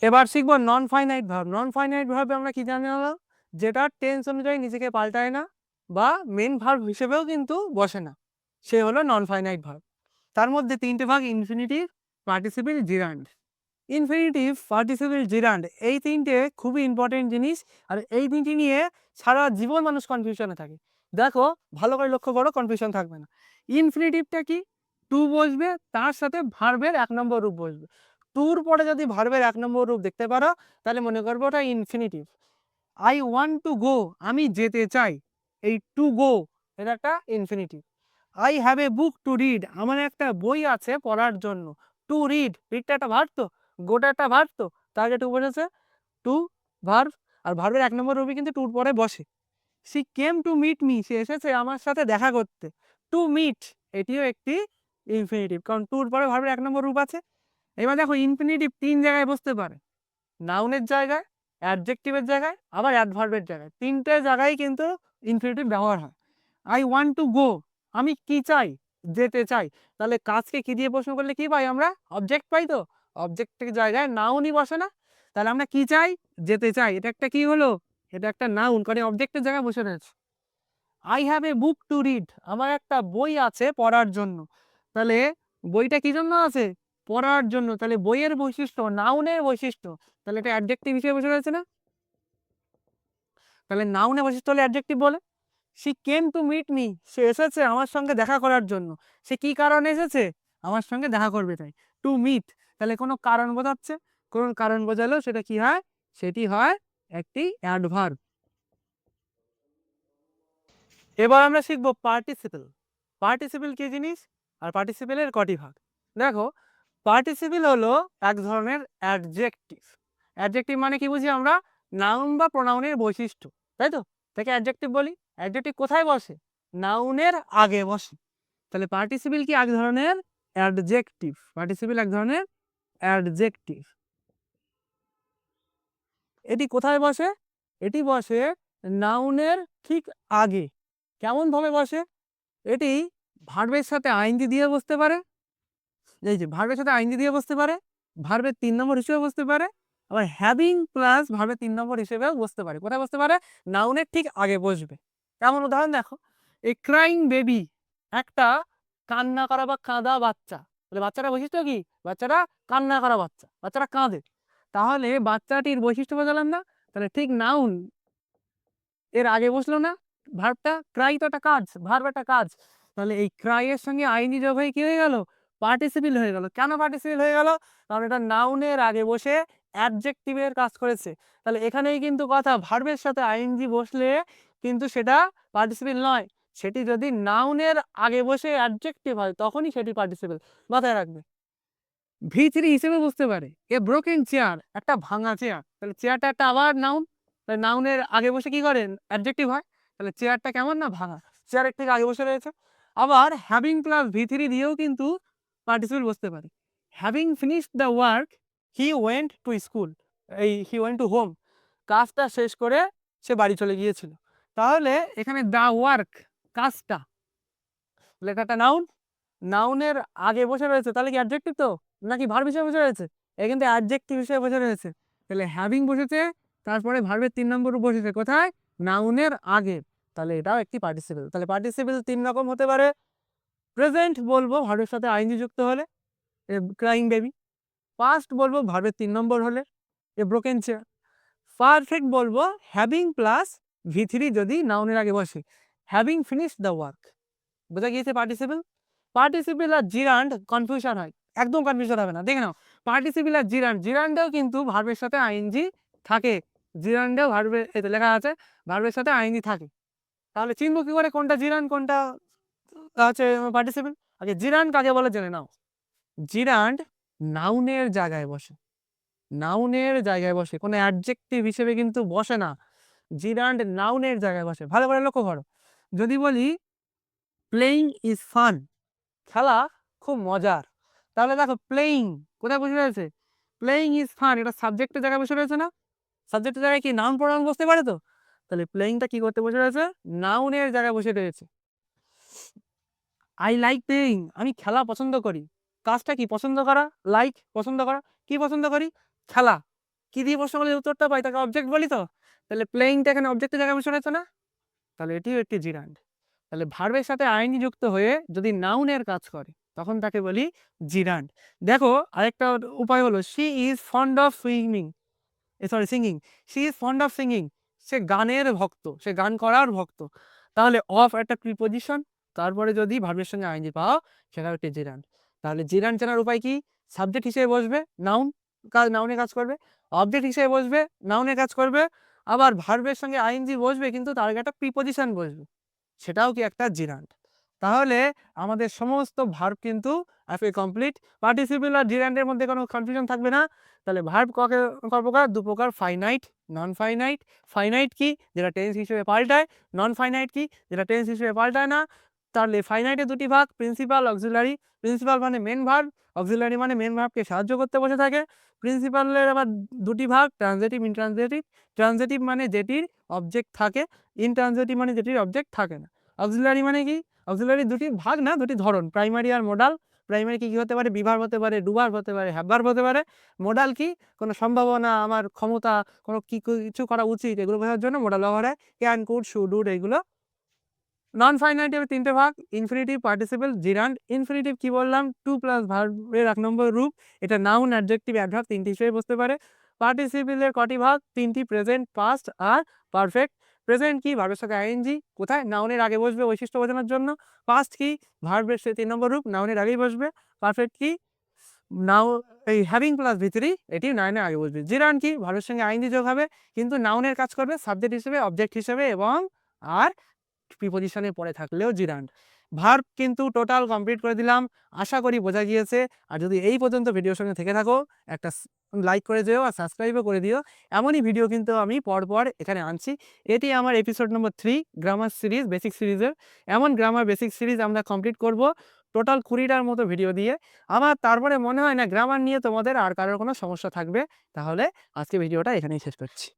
এবার শিখবো non finite verb. Non finite ভার্বে আমরা কি জানি হলো, যেটা টেন্স অনুযায়ী নিজেকে পাল্টায় না বা মেন ভার্ব হিসেবেও কিন্তু বসে না, সে হলো নন ফাইনাইট ভার্ব। তার মধ্যে তিনটে ভাগ, ইনফিনিটিভ, পার্টিসিপল, জিরান্ড। ইনফিনিটিভ, পার্টিসিপল, জিরান্ড, এই তিনটে খুবই ইম্পর্টেন্ট জিনিস। আর এই তিনটি নিয়ে সারা জীবন মানুষ কনফিউশনে থাকে। দেখো ভালো করে লক্ষ্য করো, কনফিউশন থাকবে না। ইনফিনিটিভটা কি? টু বসবে, তার সাথে ভার্বের 1 নম্বর রূপ বসবে। টুর পরে যদি ভার্বের 1 নম্বর রূপ দেখতে পারো তাহলে মনে করবো ওটা infinitive. I want to go, আমি যেতে চাই, এই টু গো এটা একটা infinitive. I have a book to read, আমার একটা বই আছে পড়ার জন্য। টু রিড, রিডটা একটা ভার্ব তো, গোটা একটা ভার্ব তো, তার আগে টু বসেছে, টু ভার্ব। আর ভার্বের 1 নম্বর রূপে কিন্তু টুর পরে বসে। She came to meet me, সে এসেছে আমার সাথে দেখা করতে। টু মিট, এটিও একটি ইনফিনিটিভ, কারণ টুর পরে ভার্বের 1 নম্বর রূপ আছে। এবার দেখো ইনফিনিটিভ 3 জায়গায় বসতে পারে, নাউনের জায়গায়, অ্যাডজেক্টিভের জায়গায়, আবার অ্যাডভার্বের জায়গায়। 3টে জায়গায় কিন্তু ইনফিনিটিভ ব্যবহার হয়। আই ওয়ান্ট টু গো, আমি কি চাই, যেতে চাই। তাহলে কাজকে কি দিয়ে প্রশ্ন করলে কি পাই আমরা? অবজেক্ট পাই তো। অবজেক্টের জায়গায় নাউনই বসে না, তাহলে আমরা কি চাই? যেতে চাই। এটা একটা কি হলো? এটা একটা নাউন, কারণ অবজেক্টের জায়গায় বসে রয়েছে। I have a book to read, আমার একটা বই আছে পড়ার জন্য। তাহলে বইটা কি জন্য আছে? পড়ার জন্য। তাহলে বইয়ের বৈশিষ্ট্য, নাউনের বৈশিষ্ট্য, তাহলে এটা অ্যাডজেক্টিভ হিসেবে বসে রয়েছে না? তাহলে নাউনের বৈশিষ্ট্য হলে অ্যাডজেক্টিভ বলে। She came to meet me, সে এসেছে আমার সঙ্গে দেখা করার জন্য। সে কি কারণে এসেছে? আমার সঙ্গে দেখা করবে তাই। টু মিট, তাহলে কোনো কারণ বোঝাচ্ছে, কোন কারণ বোঝালেও সেটা কি হয়? সেটি হয় একটি অ্যাডভার্ব। এবার আমরা শিখবো পার্টিসিপল। পার্টিসিপল কি জিনিস, আর পার্টিসিপেলের কটি ভাগ? দেখো, পার্টিসিপল হলো এক ধরনের অ্যাডজেক্টিভ। অ্যাডজেক্টিভ মানে কি বুঝি আমরা? নাউন বা প্রোনাউনের বৈশিষ্ট্য, তাই তো, তাকে অ্যাডজেক্টিভ বলি। অ্যাডজেক্টিভ কোথায় বসে? নাউনের আগে বসে। তাহলে পার্টিসিপল কি এক ধরনের অ্যাডজেক্টিভ। পার্টিসিপল এক ধরনের অ্যাডজেক্টিভ। এটি কোথায় বসে? এটি বসে নাউনের ঠিক আগে। কেমন ভাবে বসে? এটি ভার্বের সাথে আইনজি দিয়ে বসতে পারে, এই যে ভার্বের সাথে আইনজি দিয়ে বসতে পারে, ভার্বের 3 নম্বর হিসেবে বসতে পারে, আবার হ্যাভিং প্লাস ভার্বের 3 নম্বর হিসেবেও বসতে পারে। কোথায় বসতে পারে? নাউনের ঠিক আগে বসবে। কেমন উদাহরণ দেখো, এ ক্রাইং বেবি, একটা কান্না করা বা কাঁদা বাচ্চা। তাহলে বাচ্চাটা বৈশিষ্ট্য কি? বাচ্চাটা কান্না করা বাচ্চা, বাচ্চাটা কাঁদে। তাহলে বাচ্চাটির বৈশিষ্ট্য বোঝালাম না? তাহলে ঠিক নাউন এর আগে বসলো না ভার্বটা? ক্রাই তো একটা কাজ, ভার্ব একটা কাজ। তাহলে এই ক্রাই এর সঙ্গে আইনি যোগ হয়ে কি হয়ে গেল? পার্টিসিপল হয়ে গেল। কেন পার্টিসিপল হয়ে গেল? কারণ এটা নাউনের আগে বসে অ্যাডজেক্টিভের কাজ করেছে। তাহলে এখানেই কিন্তু কথা, ভার্বের সাথে আইএনজি বসলে কিন্তু সেটা পার্টিসিপল নয়। সেটি যদি নাউনের আগে বসে অ্যাডজেক্টিভ হয় তখনই সেটি পার্টিসিপল। মাথায় রাখবে। ভি3 হিসেবে বুঝতে পারে, এ ব্রোকেন চেয়ার, একটা ভাঙা চেয়ার। তাহলে চেয়ারটা একটা আবার নাউন, তাহলে নাউনের আগে বসে কি করেন? অ্যাডজেক্টিভ হয়। তাহলে চেয়ারটা কেমন না ভাঙা, চেয়ারের থেকে আগে বসে রয়েছে। আবার হ্যাভিং প্লাস ভি3 দিয়েও কিন্তু পার্টিসিপল বসতে পারে। Having finished the work, he went to school, এই হি ওয়েন্ট টু হোম, কাজটা শেষ করে সে বাড়ি চলে গিয়েছিল। তাহলে এখানে দ্য ওয়ার্ক, কাজটা, তাহলে এটা একটা নাউন, নাউনের আগে বসে রয়েছে। তাহলে কি অ্যাডজেক্টিভ তো, নাকি ভার্ব হিসেবে বসে রয়েছে? এ কিন্তু অ্যাডজেক্টিভ হিসেবে বসে রয়েছে। তাহলে হ্যাভিং বসেছে, তারপরে ভার্বের 3 নম্বর বসেছে কোথায়? নাউনের আগে। তাহলে এটাও একটি পার্টিসিপল। তাহলে পার্টিসিপল 3 রকম হতে পারে। প্রেজেন্ট বলবো ভার্বের সাথে আইএনজি যুক্ত হলে, ক্রাইং বেবি। পাস্ট বলবো ভার্বের 3 নম্বর হলে, এ ব্রোকেন চেয়ার। পারফেক্ট বলবো হ্যাভিং প্লাস ভি3 যদি নাউনের আগে বসে, হ্যাভিং ফিনিশ দ্য ওয়ার্ক। বোঝা গিয়েছে পার্টিসিপল। পার্টিসিপল আর জিরান্ড কনফিউশন হয়, একদম কনফিউশন হবে না। দেখে নাও, পার্টিসিপল আর জিরান্ড, জিরান্ডেও কিন্তু ভার্বের সাথে আইএনজি থাকে। জিরান্ডেও ভার্বে এতে লেখা আছে ভার্বের সাথে আইএনজি থাকে। তাহলে চিনবো কি করে কোনটা জিরান্ড কোনটা হচ্ছে পার্টিসিপল? আগে জিরান্ড কাকে বলে জেনে নাও। জিরান্ড নাউনের জায়গায় বসে, নাউনের জায়গায় বসে, কোনো অ্যাডজেক্টিভ হিসেবে কিন্তু বসে না। জিরান্ড নাউনের জায়গায় বসে। ভালো করে লক্ষ্য করো। যদি বলি প্লেইং ইজ ফান, খেলা খুব মজার, তাহলে দেখো প্লেইং কোথায় বসে রয়েছে? প্লেইং ইজ ফান, এটা সাবজেক্টের জায়গায় বসে রয়েছে না? সাবজেক্টের জায়গায় কি নাউন প্রোনাউন বসতে পারে তো? তাহলে প্লেইংটা কি করতে বসে রয়েছে? নাউনের জায়গায় বসে রয়েছে। আই লাইক প্লেইং, আমি খেলা পছন্দ করি। কাজটা কি? পছন্দ করা। লাইক পছন্দ করা, কি পছন্দ করি? খেলা। কি দিয়ে প্রশ্ন করলে উত্তরটা পাই, তাকে অবজেক্ট বলি তো। তাহলে প্লেইংটা এখানে অবজেক্টের জায়গায় বসে রয়েছে না, তাহলে এটিও একটি জিরান্ড। তাহলে ভার্বের সাথে আইনি যুক্ত হয়ে যদি নাউনের কাজ করে তখন তাকে বলি জিরান্ড। দেখো আরেকটা উপায় হলো she is fond of swimming, sorry singing, she is fond of singing, সে গানের ভক্ত, সে গান করার ভক্ত। তাহলে অফ একটা প্রিপজিশন, তারপরে যদি ভার্বের সঙ্গে আইনজি পাও সেটা হচ্ছে জিরান্ড। তাহলে জিরান্ড চেনার উপায় কি, সাবজেক্ট হিসেবে বসবে, নাউন কাজ নাউনে কাজ করবে, অবজেক্ট হিসেবে বসবে, নাউনে কাজ করবে, আবার ভার্বের সঙ্গে আইনজি বসবে কিন্তু তার আগে একটা প্রিপজিশন বসবে, সেটাও কি একটা জিরান্ড। তাহলে আমাদের সমস্ত ভার্ব কিন্তু এফএ কমপ্লিট। পার্টিসিপল আর জিরান্ডের মধ্যে কোনো কনফিউশন থাকবে না। তাহলে ভার্ব ক প্রকার, দু প্রকার, ফাইনাইট, নন ফাইনাইট। ফাইনাইট কি, যেটা টেন্স হিসেবে পাল্টায়, নন ফাইনাইট কি, যেটা টেন্স হিসেবে পাল্টায় না। তাহলে ফাইনাইটের দুটি ভাগ, প্রিন্সিপাল, অক্সিলারি। প্রিন্সিপাল মানে মেন ভার্ব, অক্সিলারি মানে মেন ভার্বকে সাহায্য করতে বসে থাকে। প্রিন্সিপালের আবার দুটি ভাগ, ট্রানজিটিভ, ইনট্রানজিটিভ। ট্রানজিটিভ মানে যেটির অবজেক্ট থাকে, ইনট্রানজিটিভ মানে যেটির অবজেক্ট থাকে না। অক্সিলারি মানে কি, অক্সিলারি দুটি ভাগ না, দুটি ধরন, প্রাইমারি আর মোডাল। প্রাইমারি কি কি হতে পারে, বিভার্ব হতে পারে, ডুভার্ব হতে পারে, হ্যাবভার্ব হতে পারে। মোডাল কি, কোনো সম্ভাবনা, আমার ক্ষমতা, কোনো কি কিছু করা উচিত, এগুলো বোঝার জন্য মোডাল ব্যবহার হয়, ক্যান, কুড, শুড, উড এগুলো। নন ফাইনাইটিভের তিনটে ভাগ, ইনফিনিটিভ, পার্টিসিপল, জিরান্ড। ইনফিনিটিভ কি বললাম, টু প্লাস ভার্বের 1 নম্বর রূপ, এটা নাউন, অ্যাডজেক্টিভ, অ্যাডভার্ব তিনটি হিসেবে বসতে পারে। পার্টিসিপলের কটি ভাগ, তিনটি, প্রেজেন্ট, পাস্ট আর পারফেক্ট। প্রেজেন্ট কি, ভার্বের সাথে আইএনজি, কোথায়, নাউনের আগে বসবে বৈশিষ্ট্য বোঝানোর জন্য। পাস্ট কি, ভার্বের সে 3 নম্বর রূপ, নাউনের আগেই বসবে। পারফেক্ট কি, নাও এই হ্যাভিং প্লাস ভিতরি, এটি নাউনের আগে বসবে। জিরান্ড কি, ভার্বের সঙ্গে আইএনজি যোগ হবে কিন্তু নাউনের কাজ করবে সাবজেক্ট হিসেবে, অবজেক্ট হিসেবে এবং আর প্রিপজিশনের পরে থাকলেও জিরান্ড। ভার্ব কিন্তু টোটাল কমপ্লিট করে দিলাম, আশা করি বোঝা গিয়েছে। আর যদি এই পর্যন্ত ভিডিওর সঙ্গে থেকে থাকো একটা লাইক করে দিও আর সাবস্ক্রাইবও করে দিও। এমনই ভিডিও কিন্তু আমি পরপর এখানে আনছি। এটি আমার এপিসোড নম্বর 3 গ্রামার সিরিজ, বেসিক সিরিজের। এমন গ্রামার বেসিক সিরিজ আমরা কমপ্লিট করব টোটাল 20টার মতো ভিডিও দিয়ে। আমার তারপরে মনে হয় না গ্রামার নিয়ে তোমাদের আর কারোর কোনো সমস্যা থাকবে। তাহলে আজকে ভিডিওটা এখানেই শেষ করছি।